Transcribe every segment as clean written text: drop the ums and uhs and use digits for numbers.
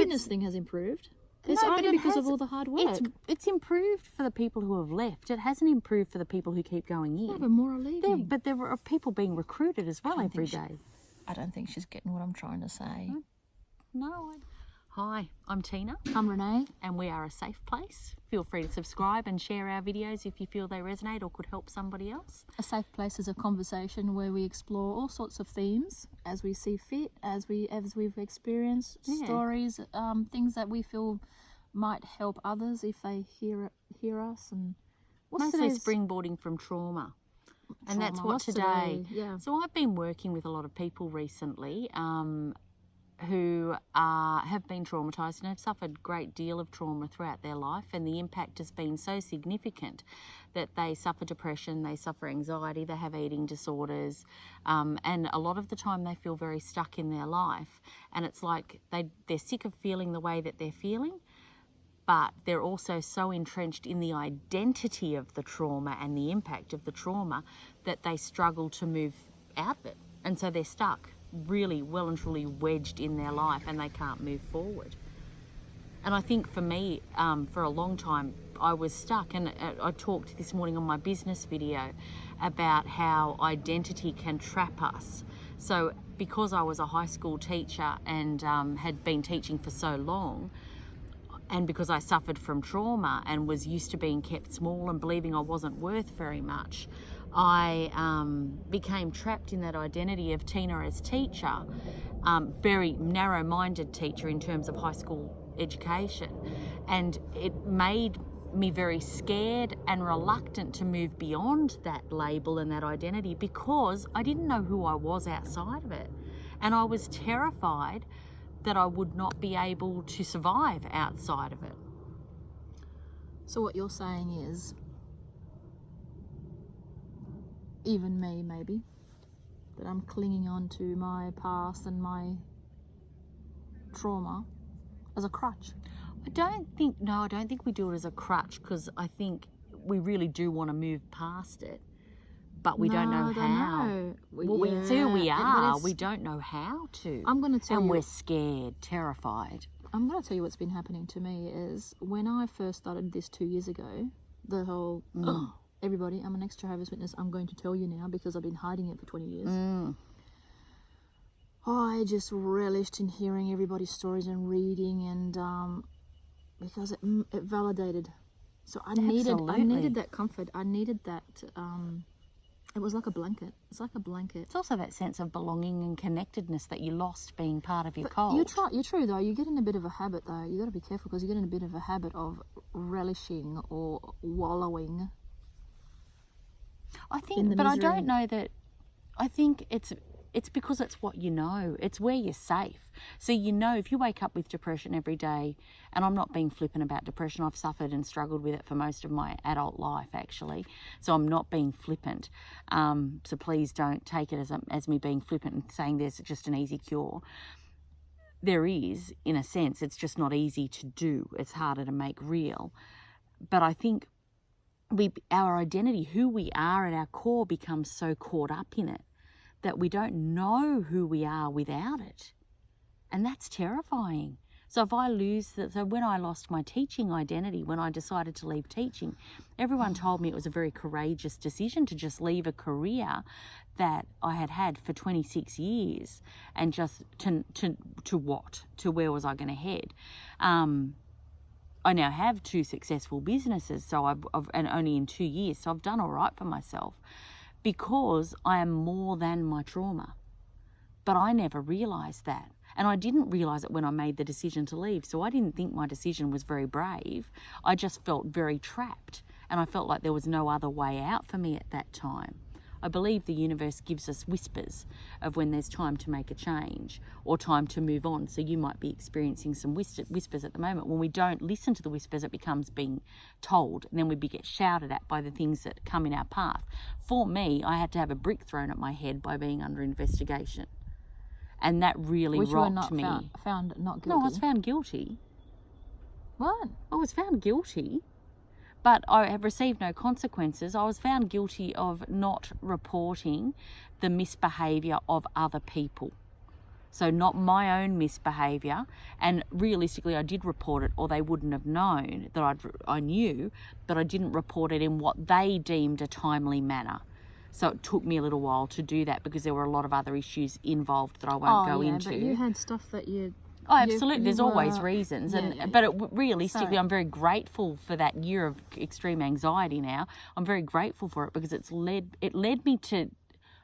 fitness thing has improved. It's only because of all the hard work. It's improved for the people who have left. It hasn't improved for the people who keep going in. No, but more are leaving. But there are people being recruited as well every day. I don't think she's getting what I'm trying to say. No. Hi, I'm Tina. I'm Renee. And we are a safe place. Feel free to subscribe and share our videos if you feel they resonate or could help somebody else. A safe place is a conversation where we explore all sorts of themes as we see fit, as we've experienced, stories, things that we feel might help others if they hear us. And mostly springboarding from trauma. And that's what today. Yeah. So I've been working with a lot of people recently who have been traumatised and have suffered a great deal of trauma throughout their life, and the impact has been so significant that they suffer depression, they suffer anxiety, they have eating disorders, and a lot of the time they feel very stuck in their life, and it's like they're sick of feeling the way that they're feeling, but they're also so entrenched in the identity of the trauma and the impact of the trauma that they struggle to move out of it, and so they're stuck, really well and truly wedged in their life, and they can't move forward. And I think for me, for a long time, I was stuck, and I talked this morning on my business video about how identity can trap us. So because I was a high school teacher and had been teaching for so long, and because I suffered from trauma and was used to being kept small and believing I wasn't worth very much, I became trapped in that identity of Tina as teacher, very narrow-minded teacher in terms of high school education, and it made me very scared and reluctant to move beyond that label and that identity because I didn't know who I was outside of it, and I was terrified that I would not be able to survive outside of it. So what you're saying is, even me maybe, that I'm clinging on to my past and my trauma as a crutch. I don't think we do it as a crutch, because I think we really do want to move past it, but we don't know how. It's who we are. We don't know how to. I'm going to tell you. And we're scared, terrified. I'm going to tell you what's been happening to me is when I first started this 2 years ago, the whole, everybody, I'm an ex-Jehovah's Witness, I'm going to tell you now because I've been hiding it for 20 years. I just relished in hearing everybody's stories and reading, and because it validated. So I needed that comfort. I needed that. It was like a blanket. It's like a blanket. It's also that sense of belonging and connectedness that you lost being part of your cult. You're true though. You get in a bit of a habit though. You got to be careful because you get in a bit of a habit of relishing or wallowing. I think, but I don't know that. I think it's because it's what you know. It's where you're safe. So you know, if you wake up with depression every day, and I'm not being flippant about depression, I've suffered and struggled with it for most of my adult life, actually. So I'm not being flippant. So please don't take it as me being flippant and saying there's just an easy cure. There is, in a sense, it's just not easy to do. It's harder to make real. But I think our identity, who we are at our core, becomes so caught up in it that we don't know who we are without it. And that's terrifying. So when I lost my teaching identity, when I decided to leave teaching, everyone told me it was a very courageous decision to just leave a career that I had had for 26 years and just to where was I going to head? I now have 2 successful businesses, so and only in 2 years, so I've done all right for myself because I am more than my trauma. But I never realised that. And I didn't realise it when I made the decision to leave, so I didn't think my decision was very brave. I just felt very trapped, and I felt like there was no other way out for me at that time. I believe the universe gives us whispers of when there's time to make a change or time to move on. So you might be experiencing some whispers at the moment. When we don't listen to the whispers, it becomes being told, and then we get shouted at by the things that come in our path. For me, I had to have a brick thrown at my head by being under investigation. And that really rocked me. Found not guilty? No, I was found guilty. What? I was found guilty. But I have received no consequences. I was found guilty of not reporting the misbehaviour of other people. So not my own misbehaviour, and realistically I did report it, or they wouldn't have known that I knew, but I didn't report it in what they deemed a timely manner. So it took me a little while to do that because there were a lot of other issues involved that I won't go into. But you had stuff that you... Oh, absolutely. There's always reasons. But realistically, I'm very grateful for that year of extreme anxiety now. I'm very grateful for it because it led me to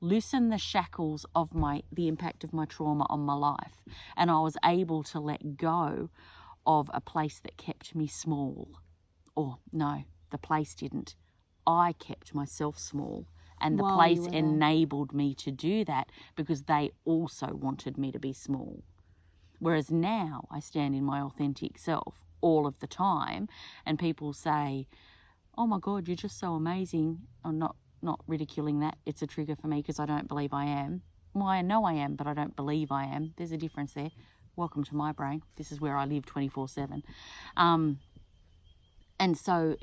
loosen the shackles of the impact of my trauma on my life. And I was able to let go of a place that kept me small. Or no, the place didn't. I kept myself small. And the place enabled me to do that because they also wanted me to be small. Whereas now I stand in my authentic self all of the time, and people say, oh my God, you're just so amazing. I'm not ridiculing that. It's a trigger for me because I don't believe I am. Well, I know I am, but I don't believe I am. There's a difference there. Welcome to my brain. This is where I live 24/7. And so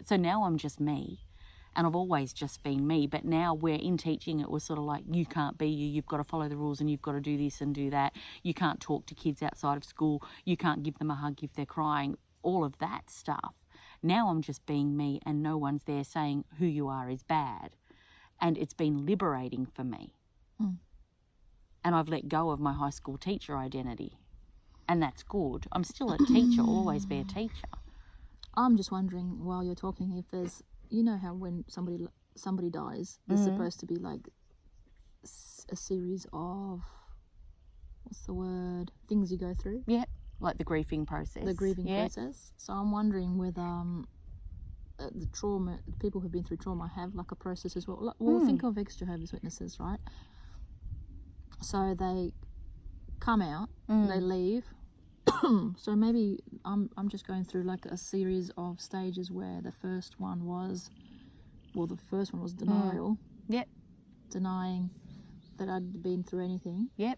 so now I'm just me. And I've always just been me, but now we're in teaching, it was sort of like, you can't be you, you've got to follow the rules and you've got to do this and do that. You can't talk to kids outside of school. You can't give them a hug if they're crying, all of that stuff. Now I'm just being me and no one's there saying who you are is bad. And it's been liberating for me. Mm. And I've let go of my high school teacher identity. And that's good. I'm still a teacher, always be a teacher. I'm just wondering, while you're talking, if there's... You know how when somebody dies, there's supposed to be like a series of, what's the word, things you go through? Yeah, like the grieving process. The grieving process. So I'm wondering whether the trauma, people who've been through trauma have like a process as well. Well, think of Jehovah's Witnesses, right? So they come out, they leave. So maybe I'm just going through like a series of stages where the first one was denial. Yep. Denying that I'd been through anything. Yep.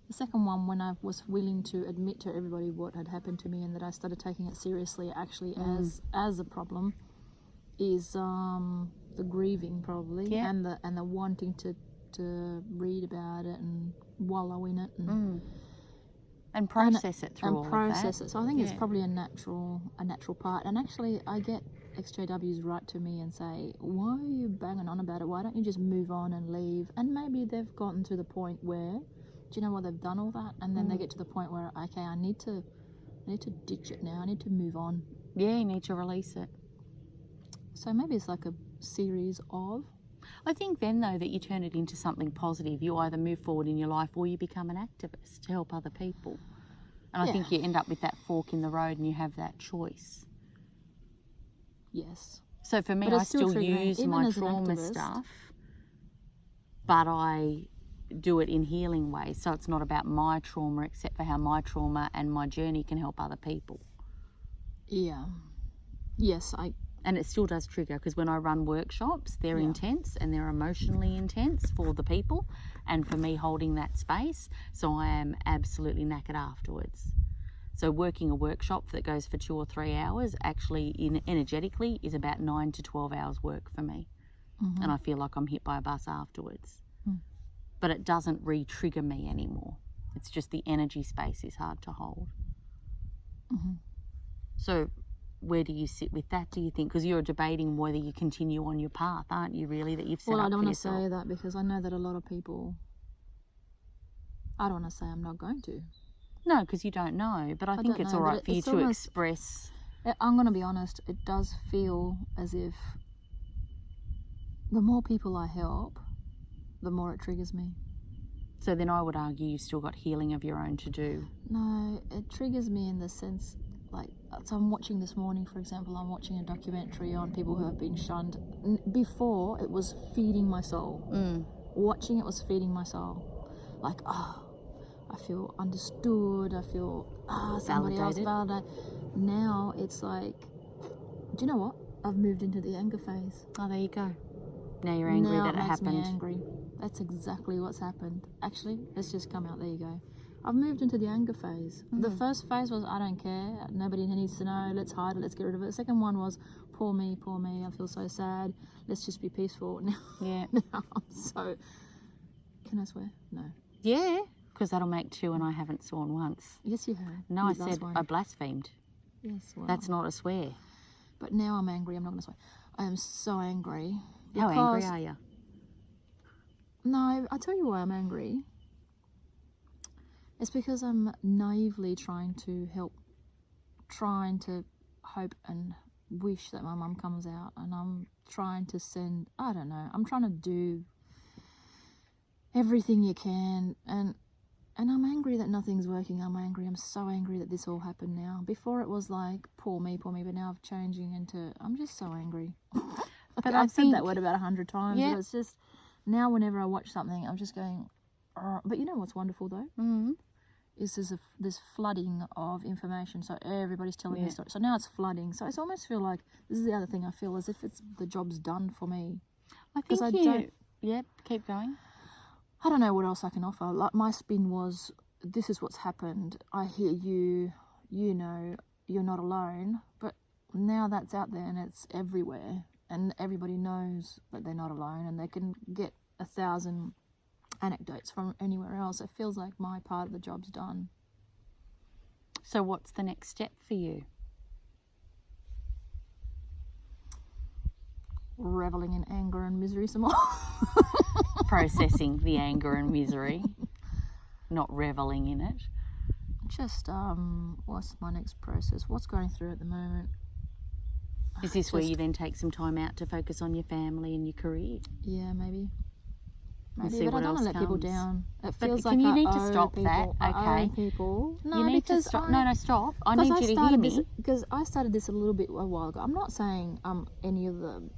The second one, when I was willing to admit to everybody what had happened to me and that I started taking it seriously actually as a problem, is the grieving probably, and the wanting to read about it and wallow in it and process it through all of that. So I think it's probably a natural part. And actually, I get Exjws write to me and say, why are you banging on about it? Why don't you just move on and leave? And maybe they've gotten to the point where, do you know what, they've done all that, and then they get to the point where, okay, I need to ditch it now. I need to move on. Yeah, you need to release it. So maybe it's like a series of... I think then, though, that you turn it into something positive. You either move forward in your life or you become an activist to help other people. And I think you end up with that fork in the road and you have that choice. Yes. So for me, I still use my trauma stuff, but I do it in healing ways. So it's not about my trauma, except for how my trauma and my journey can help other people. Yeah. Yes, And it still does trigger, because when I run workshops, they're intense and they're emotionally intense for the people and for me holding that space. So I am absolutely knackered afterwards. So working a workshop that goes for 2 or 3 hours actually energetically is about 9 to 12 hours work for me. Mm-hmm. And I feel like I'm hit by a bus afterwards. Mm. But it doesn't re-trigger me anymore. It's just the energy space is hard to hold. Mm-hmm. So where do you sit with that, do you think? Because you're debating whether you continue on your path, aren't you, really, that you've set up for yourself? Well, I don't want to say that because I know that a lot of people... I don't want to say I'm not going to. No, because you don't know, but I think it's all right for you to express... I'm going to be honest, it does feel as if the more people I help, the more it triggers me. So then I would argue you've still got healing of your own to do. No, it triggers me in the sense... So I'm watching this morning, for example, I'm watching a documentary on people who have been shunned. Before, it was feeding my soul. Watching it was feeding my soul. Like, I feel understood, I feel, somebody else validated. Now it's like, do you know what? I've moved into the anger phase. Oh, there you go. Now you're angry that it happened. Me angry. That's exactly what's happened. Actually, let's just come out, there you go. I've moved into the anger phase. Mm-hmm. The first phase was, I don't care, nobody needs to know, let's hide it, let's get rid of it. The second one was, poor me, I feel so sad, let's just be peaceful. Now I'm so... Can I swear? No. Yeah. Because that'll make 2 and I haven't sworn once. Yes, you have. No, I said I blasphemed. Yes, well. That's not a swear. But now I'm angry. I'm not going to swear. I am so angry. How angry are you? No, I'll tell you why I'm angry. It's because I'm naively trying to hope and wish that my mum comes out, and I'm trying to I'm trying to do everything you can, and I'm angry that nothing's working. I'm so angry that this all happened now. Before it was like, poor me, but now I'm changing into, I'm just so angry. But I've said that word about 100 times, but it's just, now whenever I watch something, I'm just going, but you know what's wonderful though? Mm-hmm. Is this flooding of information, so everybody's telling their story. So now it's flooding. So I almost feel like, this is the other thing I feel, as if the job's done for me. I think keep going. I don't know what else I can offer. Like, my spin was, this is what's happened. I hear you, you know, you're not alone. But now that's out there and it's everywhere. And everybody knows that they're not alone, and they can get 1,000 anecdotes from anywhere else. It feels like my part of the job's done. So what's the next step for you? Reveling in anger and misery some more. Processing the anger and misery, not reveling in it. Just what's my next process? What's going through at the moment? Is this where you then take some time out to focus on your family and your career? Yeah, maybe. But I don't want to let people down. It feels like you I need to owe stop people. that, I okay? owe people. No, you need to stop. No, stop. I need you to hear me. Because I started this a while ago. I'm not saying any of the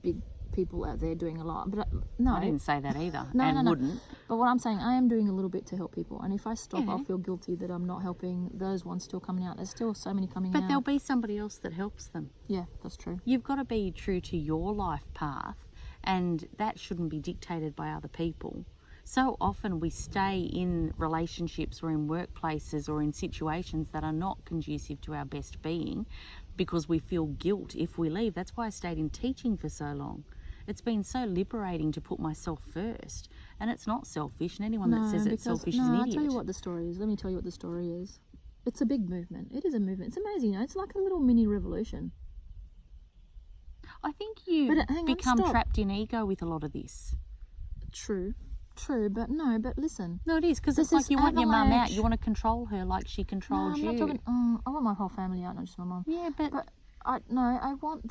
big people out there doing a lot, but no. I didn't say that either, no. wouldn't. But what I'm saying, I am doing a little bit to help people, and if I stop, I'll feel guilty that I'm not helping those ones still coming out. There's still so many coming out. But there'll be somebody else that helps them. Yeah, that's true. You've got to be true to your life path, and that shouldn't be dictated by other people. So often we stay in relationships or in workplaces or in situations that are not conducive to our best being because we feel guilt if we leave. That's why I stayed in teaching for so long. It's been so liberating to put myself first, and it's not selfish, and anyone that says it's selfish is an idiot. I'll tell you what the story is. Let me tell you what the story is. It's a big movement. It is a movement. It's amazing. It's like a little mini revolution. I think you become trapped in ego with a lot of this. True, but listen. No, it is, because it's like you want your mum out. You want to control her like she controlled you. I'm not talking, I want my whole family out, not just my mum. Yeah, but I want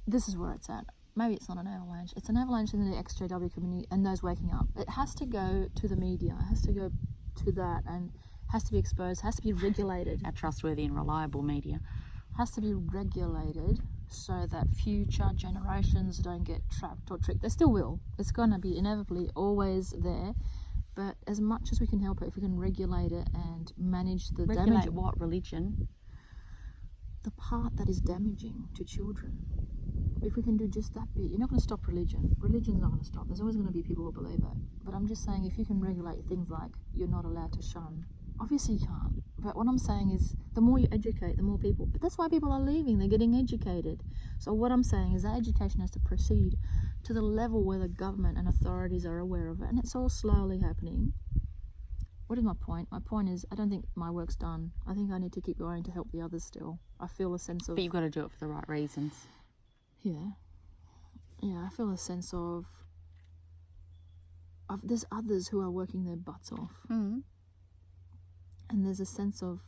this is where it's at. Maybe it's not an avalanche. It's an avalanche in the Exjw community and those waking up. It has to go to the media. It has to go to that and has to be exposed, has to be regulated. Our trustworthy and reliable media. Has to be regulated so that future generations don't get trapped or tricked. They still will. It's going to be inevitably always there. But as much as we can help it, if we can regulate it and manage the damage. Regulate what? Religion? The part that is damaging to children. If we can do just that bit, you're not going to stop religion. Religion's not going to stop. There's always going to be people who believe it. But I'm just saying, if you can regulate things like you're not allowed to shun, obviously you can't. But what I'm saying is, the more you educate, the more people. But that's why people are leaving. They're getting educated. So what I'm saying is that education has to proceed to the level where the government and authorities are aware of it. And it's all slowly happening. What is my point? My point is, I don't think my work's done. I think I need to keep going to help the others still. I feel a sense of... But you've got to do it for the right reasons. Yeah, I feel a sense of there's others who are working their butts off. Mm-hmm. And there's a sense of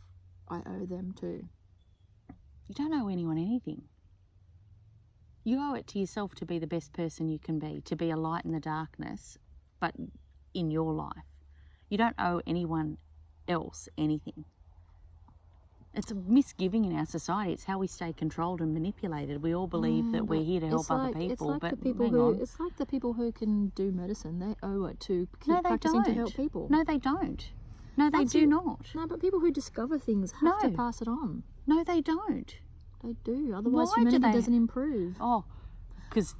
I owe them too. You don't owe anyone anything. You owe it to yourself to be the best person you can be, to be a light in the darkness, but in your life. You don't owe anyone else anything. It's a misgiving in our society. It's how we stay controlled and manipulated. We all believe that we're here to help other people, it's like but it's like the people who can do medicine. They owe it to keep practicing to help people. No, they don't. No, they do not. No, but people who discover things have to pass it on. No, they don't. They do. Otherwise, humanity doesn't improve. Because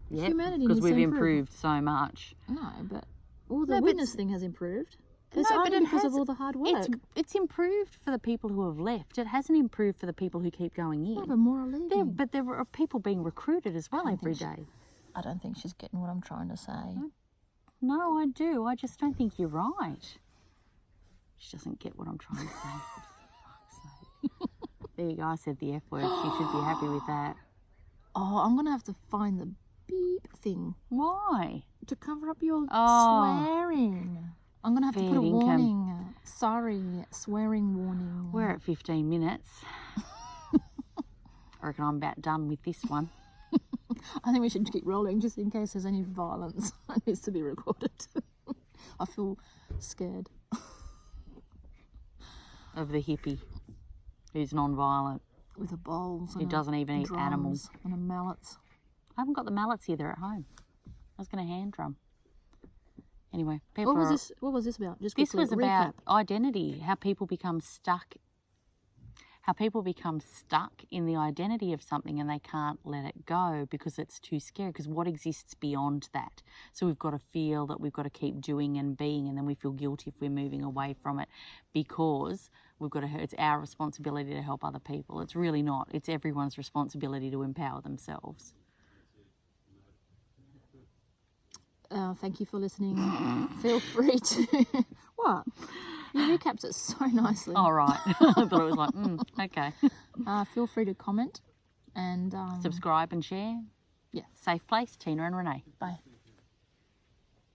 humanity because we've improved so much. No, but the witness thing has improved. It's only because of all the hard work. It's improved for the people who have left. It hasn't improved for the people who keep going in. No, but more are leaving. But there are people being recruited as well every day. I don't think she's getting what I'm trying to say. No, I do. I just don't think you're right. She doesn't get what I'm trying to say. For fuck's sake. There you go. I said the F word. She should be happy with that. Oh, I'm going to have to find the beep thing. Why? To cover up your swearing. I'm going to have to put a warning. Sorry, swearing warning. We're at 15 minutes. I reckon I'm about done with this one. I think we should keep rolling just in case there's any violence that needs to be recorded. I feel scared. Of the hippie who's non-violent. With a bowls. Who doesn't even eat animals. And a mallet. I haven't got the mallets here, they're at home. I was going to hand drum. Anyway, What was this about? Just this quickly, was about identity, how people become stuck in the identity of something and they can't let it go because it's too scary, because what exists beyond that? So we've got to feel that we've got to keep doing and being, and then we feel guilty if we're moving away from it because it's our responsibility to help other people. It's really not. It's everyone's responsibility to empower themselves. Thank you for listening. Feel free to... What? You recapped it so nicely. All right. I thought it was like, okay. Feel free to comment and... subscribe and share. Yeah. Safe place, Tina and Renee. Bye.